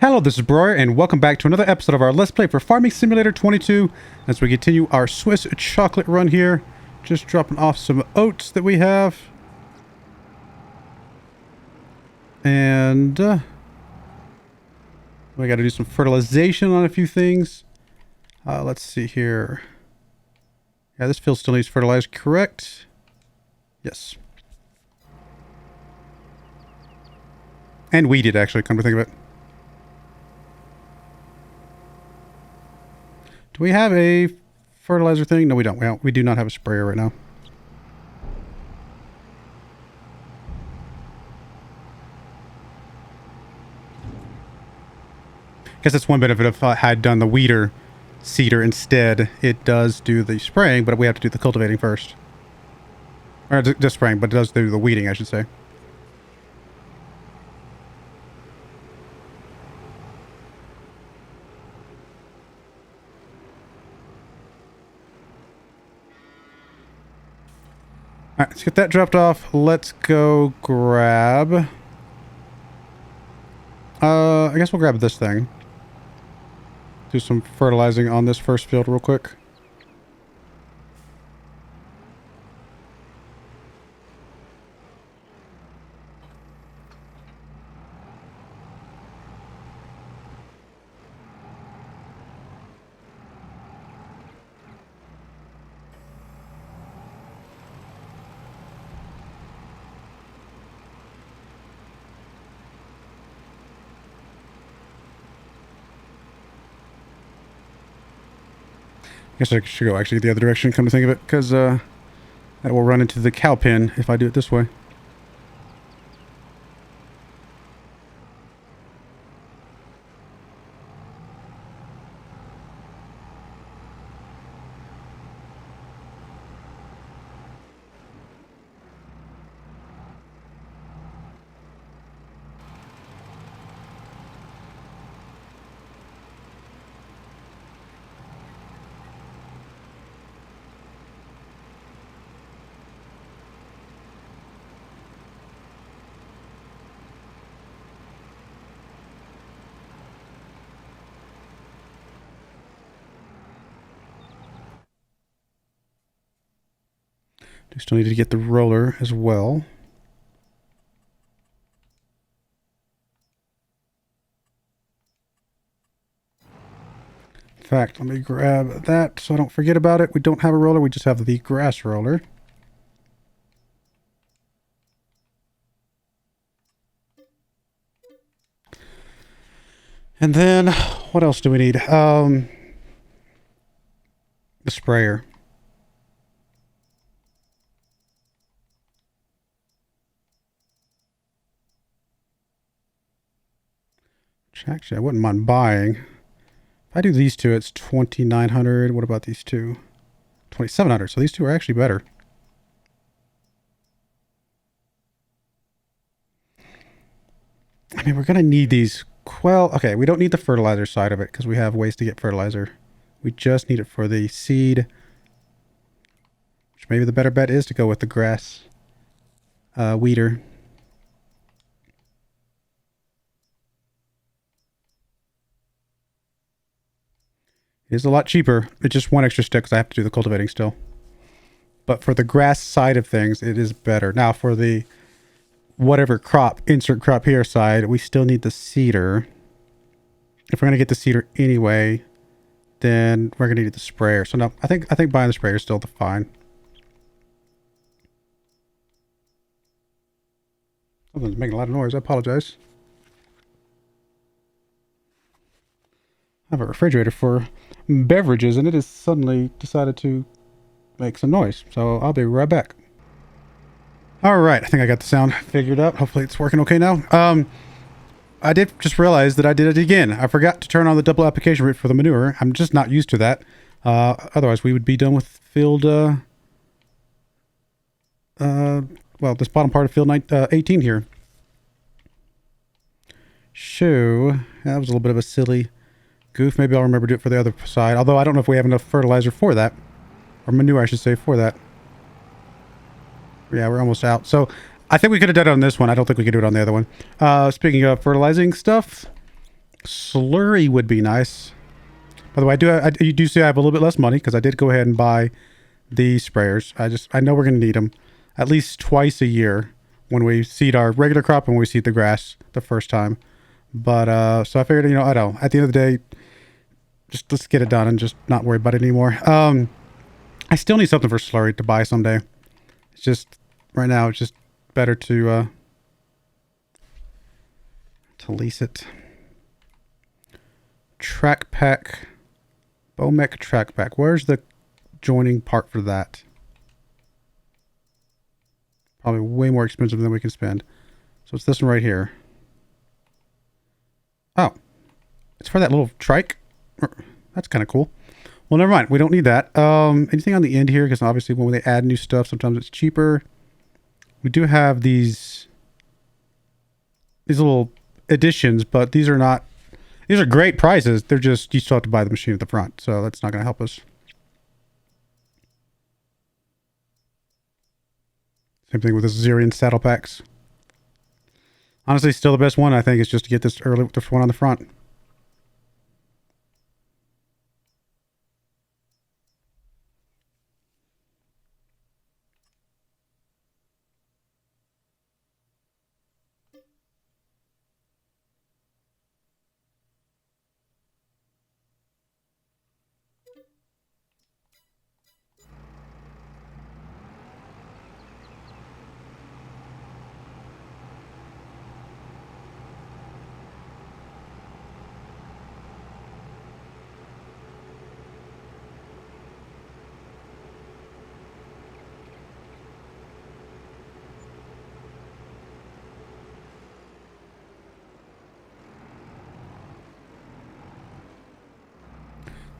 Hello, this is Broyar, and welcome back to another episode of our Let's Play for Farming Simulator 22 as we continue our Swiss chocolate run here. Just dropping off some oats that we have. And we got to do some fertilization on a few things. Let's see here. Yeah, this field still needs fertilized, correct? Yes. And weeded, actually, come to think of it. Do we have a fertilizer thing? No, we don't. We do not have a sprayer right now. Guess that's one benefit if I had done the seeder instead. It does do the spraying, but we have to do the cultivating first. Or just spraying, but it does do the weeding, I should say. Alright, let's get that dropped off. Let's go grab... I guess we'll grab this thing. Do some fertilizing on this first field real quick. I guess I should go actually the other direction, come to think of it, because that will run into the cow pen if I do it this way. Do still need to get the roller as well. In fact, let me grab that so I don't forget about it. We don't have a roller, we just have the grass roller. And then, what else do we need? The sprayer. Actually, I wouldn't mind buying. If I do these two, it's 2,900. What about these two? 2,700. So these two are actually better. I mean, we're going to need these. Well, okay, we don't need the fertilizer side of it because we have ways to get fertilizer. We just need it for the seed. Which maybe the better bet is to go with the grass weeder. It is a lot cheaper. It's just one extra stick because I have to do the cultivating still. But for the grass side of things, it is better. Now for the whatever crop, insert crop here side, we still need the seeder. If we're going to get the seeder anyway, then we're going to need the sprayer. So no, I think buying the sprayer is still fine. Something's making a lot of noise. I apologize. I have a refrigerator for beverages and it has suddenly decided to make some noise. So I'll be right back. Alright, I think I got the sound figured out. Hopefully it's working okay now. I did just realize that I did it again. I forgot to turn on the double application rate for the manure. I'm just not used to that. Otherwise we would be done with field, well, this bottom part of field 18 here. So, that was a little bit of a silly goof. Maybe I'll remember to do it for the other side. Although I don't know if we have enough fertilizer for that. Or manure, I should say, for that. Yeah, we're almost out. So I think we could have done it on this one. I don't think we could do it on the other one. Speaking of fertilizing stuff, Slurry would be nice. By the way, you do see I have a little bit less money because I did go ahead and buy the sprayers. I know we're going to need them at least twice a year when we seed our regular crop and when we seed the grass the first time. But, so I figured, you know, I don't, at the end of the day, just let's get it done and just not worry about it anymore. I still need something for Slurry to buy someday. It's just, right now, it's just better to lease it. Track pack. Bomec track pack. Where's the joining part for that? Probably way more expensive than we can spend. So it's this one right here. Oh. It's for that little trike? That's kind of cool. Well, never mind. We don't need that. Anything on the end here? Because obviously when they add new stuff, sometimes it's cheaper. We do have these little additions, but these are not... These are great prices. They're just... You still have to buy the machine at the front. So that's not going to help us. Same thing with the Xerian saddle packs. Honestly, still the best one, I think, is just to get this one on the front.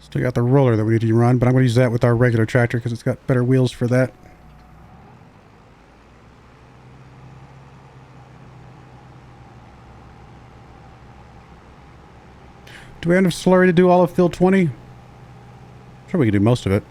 Still got the roller that we need to run, but I'm going to use that with our regular tractor because it's got better wheels for that. Do we have enough slurry to do all of field 20? I'm sure we can do most of it.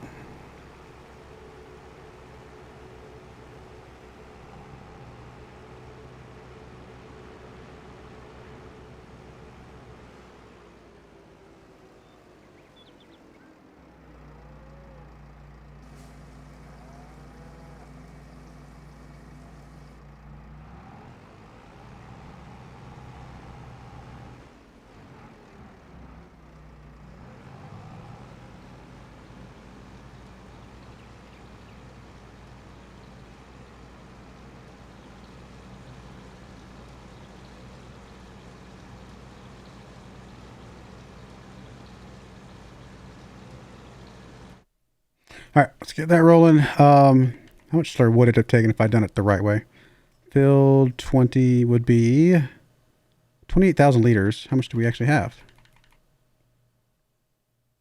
All right, let's get that rolling. How much slurry would it have taken if I'd done it the right way? Field 20 would be 28,000 liters. How much do we actually have?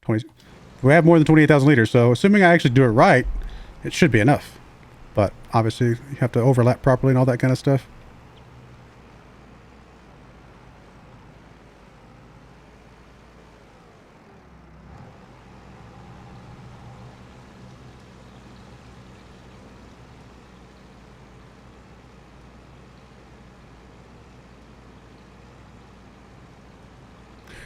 20. We have more than 28,000 liters, so assuming I actually do it right, it should be enough. But obviously, you have to overlap properly and all that kind of stuff.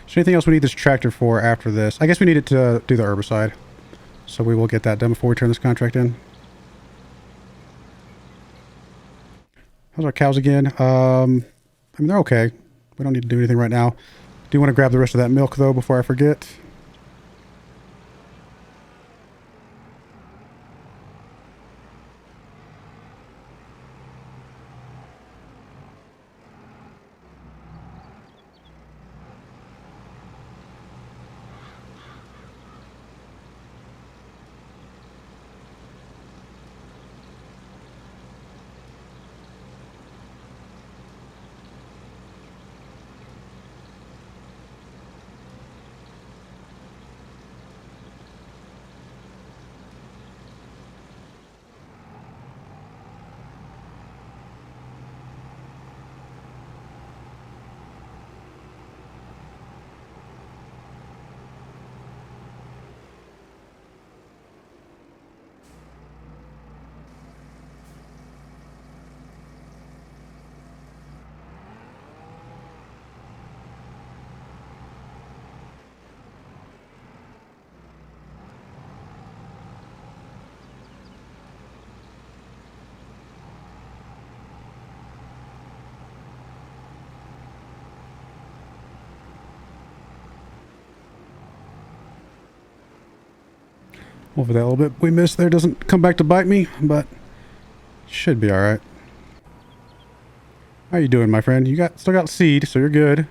Is there anything else we need this tractor for after this? I guess we need it to do the herbicide. So we will get that done before we turn this contract in. How's our cows again? I mean, they're okay. We don't need to do anything right now. Do you want to grab the rest of that milk, though, before I forget? Hopefully that little bit we missed there doesn't come back to bite me, but should be alright. How you doing, my friend? You still got seed, so you're good.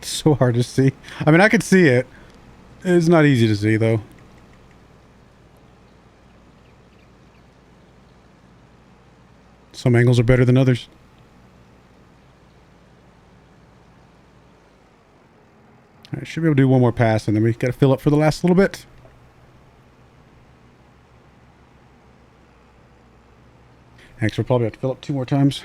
So hard to see. I mean, I could see it. It's not easy to see, though. Some angles are better than others. Alright, should be able to do one more pass, and then we gotta fill up for the last little bit. Actually, we'll probably have to fill up 2 more times.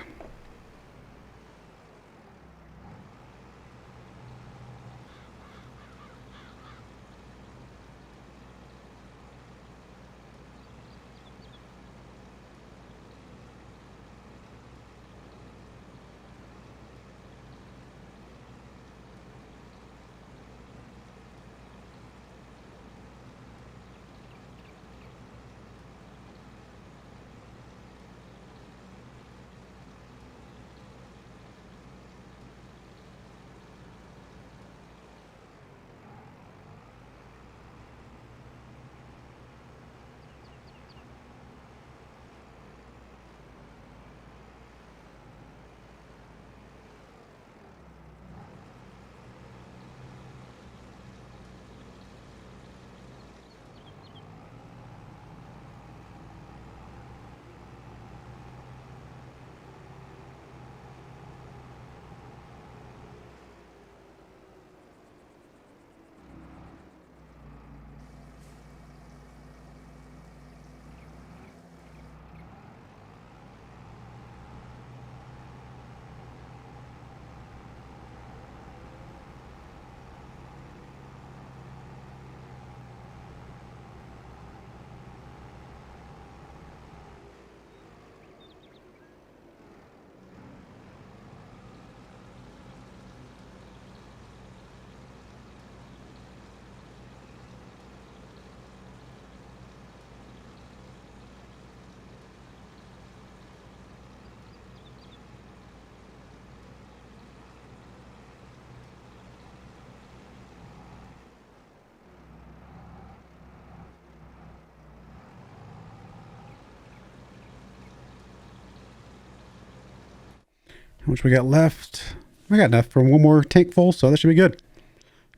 How much we got left? We got enough for one more tank full, so that should be good.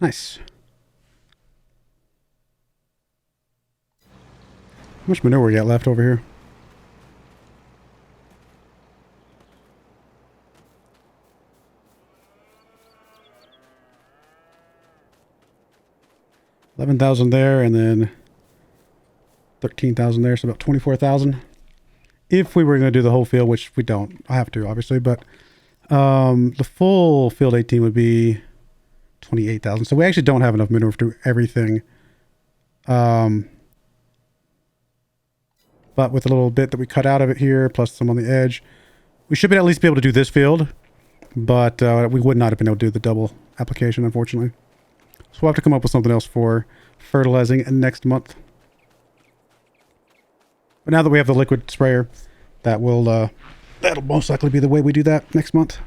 Nice. How much manure we got left over here? $11,000 there, and then 13,000 there, so about 24,000. If we were going to do the whole field, which we don't, I have to obviously, but the full field 18 would be 28,000. So we actually don't have enough manure to do everything. But with a little bit that we cut out of it here, plus some on the edge, we should at least be able to do this field. But we would not have been able to do the double application, unfortunately. So we'll have to come up with something else for fertilizing next month. But now that we have the liquid sprayer, that will that'll most likely be the way we do that next month.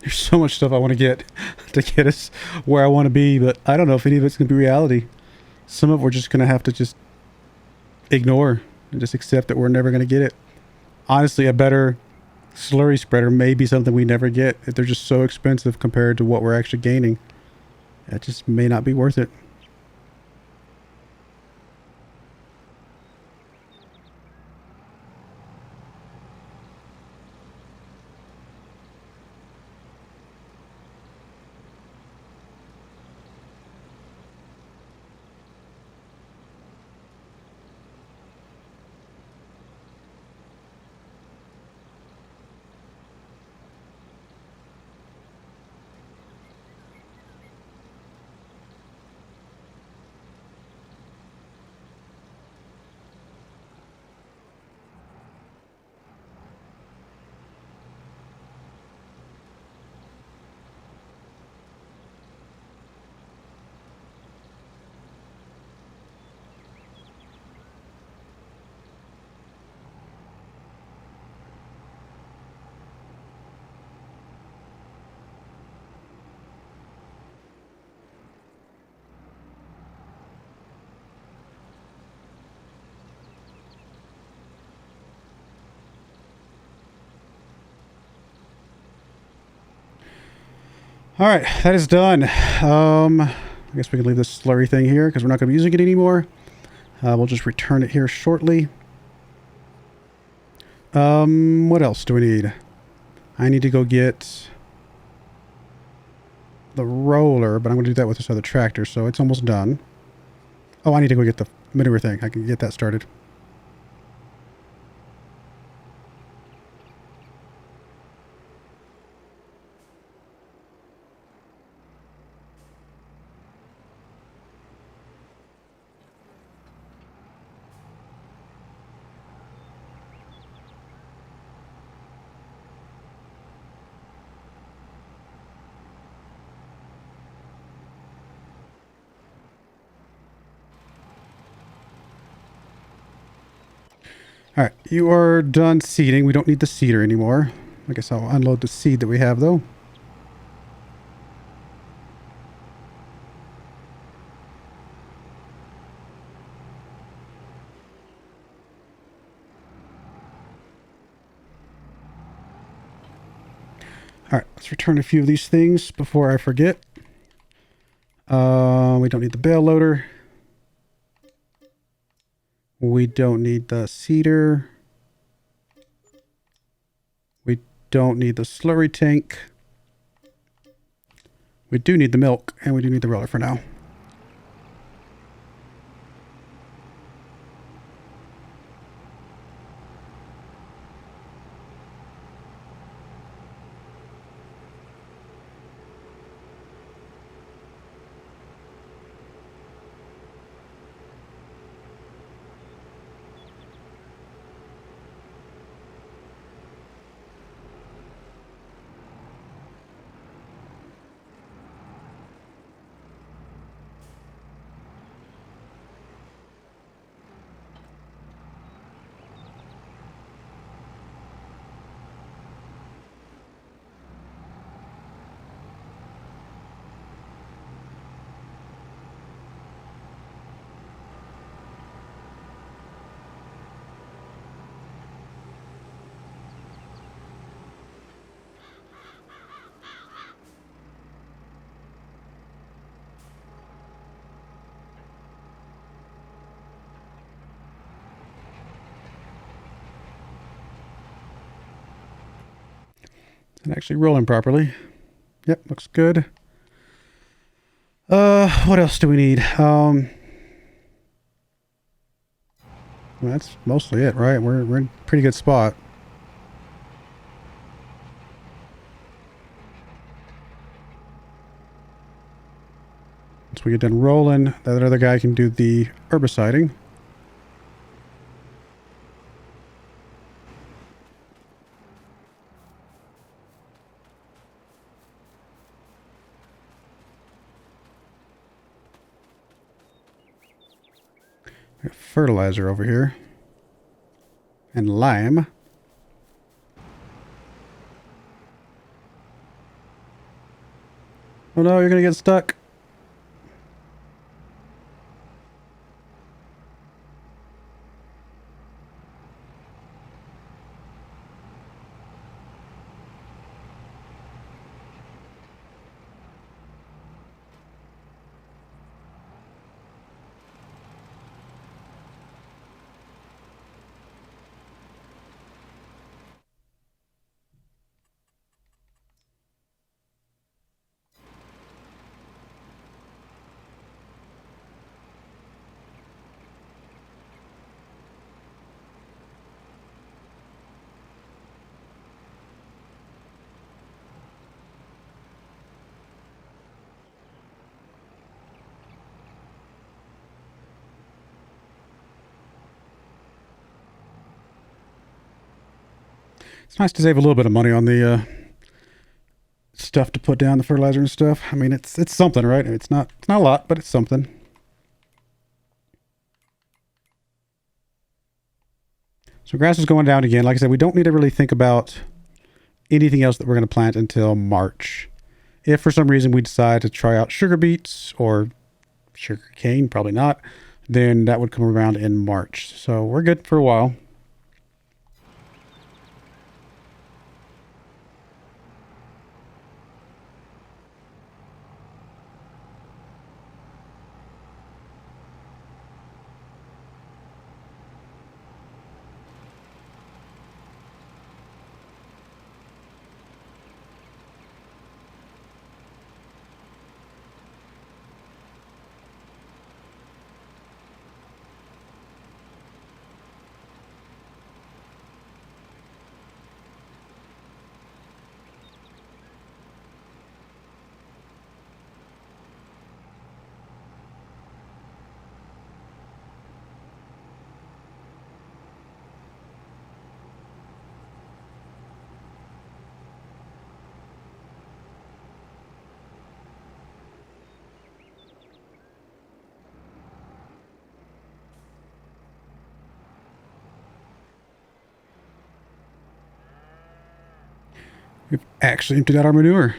There's so much stuff I want to get us where I want to be, but I don't know if any of it's going to be reality. Some of it we're just going to have to just ignore and just accept that we're never going to get it. Honestly, a better slurry spreader may be something we never get if they're just so expensive compared to what we're actually gaining. That just may not be worth it. All right, that is done. I guess we can leave this slurry thing here because we're not going to be using it anymore. We'll just return it here shortly. What else do we need? I need to go get the roller, but I'm going to do that with this other tractor, so it's almost done. Oh, I need to go get the manure thing. I can get that started. All right, you are done seeding. We don't need the seeder anymore. I guess I'll unload the seed that we have, though. All right, let's return a few of these things before I forget. We don't need the bale loader. We don't need the seeder. We don't need the slurry tank. We do need the milk, and we do need the roller for now. And actually rolling properly. Yep, looks good. What else do we need? Well, that's mostly it, right? We're in a pretty good spot. Once we get done rolling, that other guy can do the herbiciding. Fertilizer over here. And lime. Oh no, you're gonna get stuck. It's nice to save a little bit of money on the stuff to put down, the fertilizer and stuff. I mean, it's something, right? It's not a lot, but it's something. So grass is going down again. Like I said, we don't need to really think about anything else that we're going to plant until March. If for some reason we decide to try out sugar beets or sugar cane, probably not, then that would come around in March. So we're good for a while. We've actually emptied out our manure.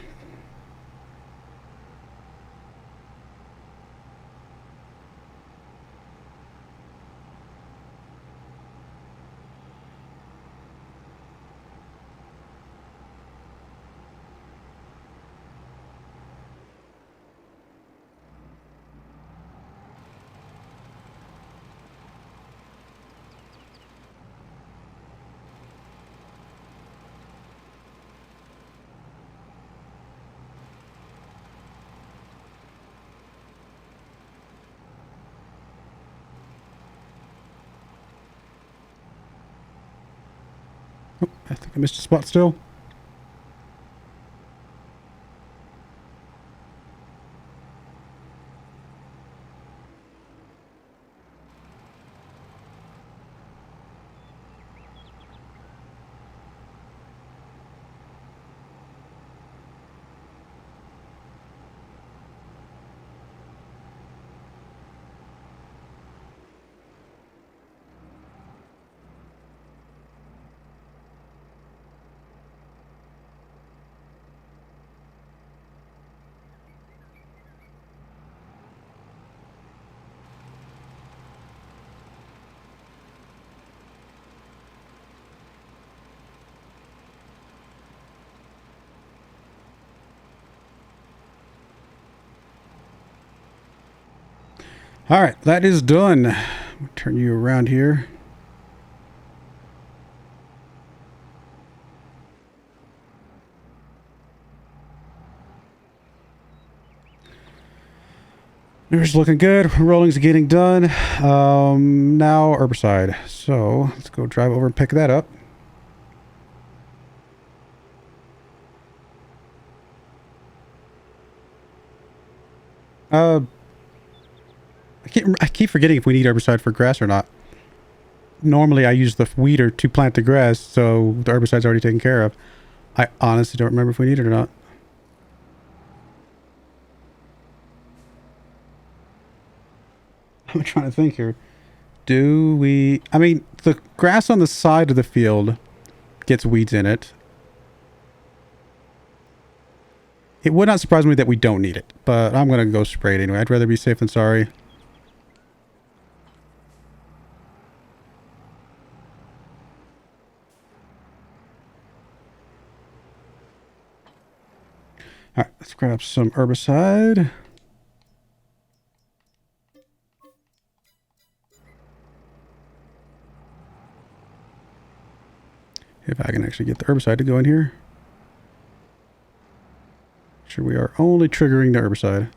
Oh, I think I missed a spot still. All right, that is done. I'll turn you around here. It's looking good. Rolling's getting done. Now herbicide. So let's go drive over and pick that up. I keep forgetting if we need herbicide for grass or not. Normally I use the weeder to plant the grass, so the herbicide's already taken care of. I honestly don't remember if we need it or not. I'm trying to think here. Do we... I mean, the grass on the side of the field gets weeds in it. It would not surprise me that we don't need it, but I'm going to go spray it anyway. I'd rather be safe than sorry. All right, let's grab some herbicide. If I can actually get the herbicide to go in here. Sure, we are only triggering the herbicide.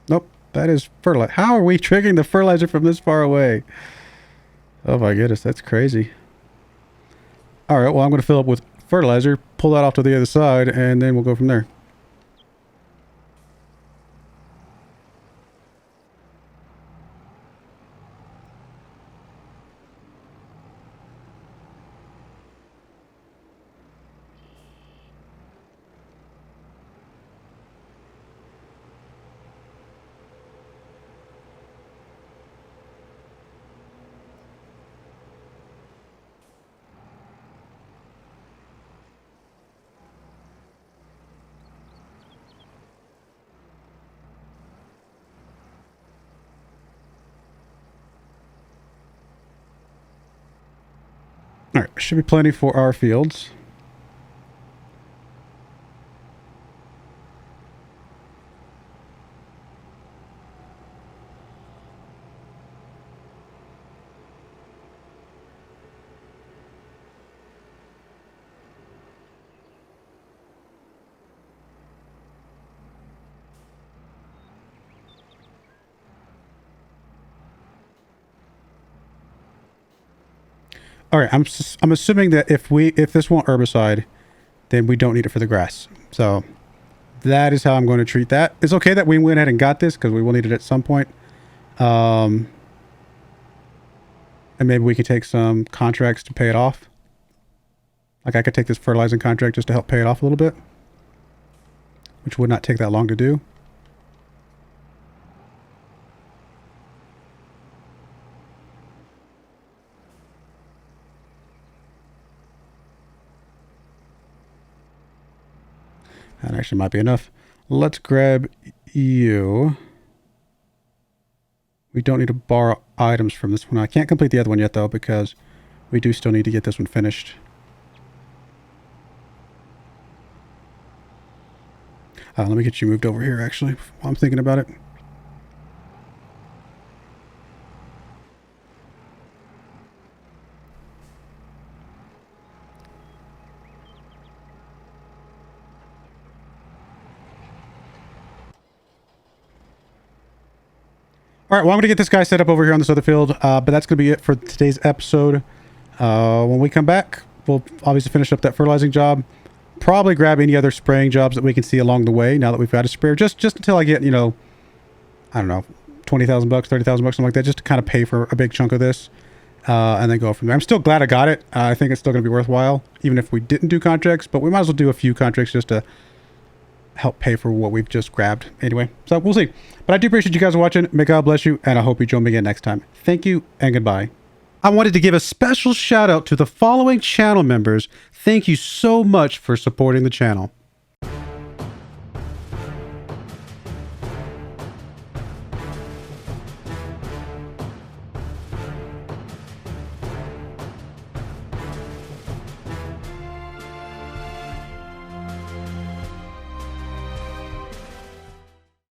Nope, that is fertilizer. How are we triggering the fertilizer from this far away? Oh my goodness, that's crazy. All right, well, I'm going to fill up with fertilizer, pull that off to the other side, and then we'll go from there. All right, should be plenty for our fields. All right, I'm assuming that if this won't herbicide, then we don't need it for the grass. So that is how I'm going to treat that. It's okay that we went ahead and got this because we will need it at some point. And maybe we could take some contracts to pay it off. Like I could take this fertilizing contract just to help pay it off a little bit, which would not take that long to do. That actually might be enough. Let's grab you. We don't need to borrow items from this one. I can't complete the other one yet, though, because we do still need to get this one finished. Let me get you moved over here, actually, while I'm thinking about it. All right, well, I'm going to get this guy set up over here on this other field, but that's going to be it for today's episode. When we come back, we'll obviously finish up that fertilizing job. Probably grab any other spraying jobs that we can see along the way now that we've got a sprayer. Just until I get, you know, I don't know, 20,000 bucks, 30,000 bucks, something like that, just to kind of pay for a big chunk of this, and then go from there. I'm still glad I got it. I think it's still going to be worthwhile, even if we didn't do contracts, but we might as well do a few contracts just to help pay for what we've just grabbed. Anyway, so we'll see. But I do appreciate you guys watching. May God bless you, and I hope you join me again next time. Thank you, and goodbye. I wanted to give a special shout out to the following channel members. Thank you so much for supporting the channel.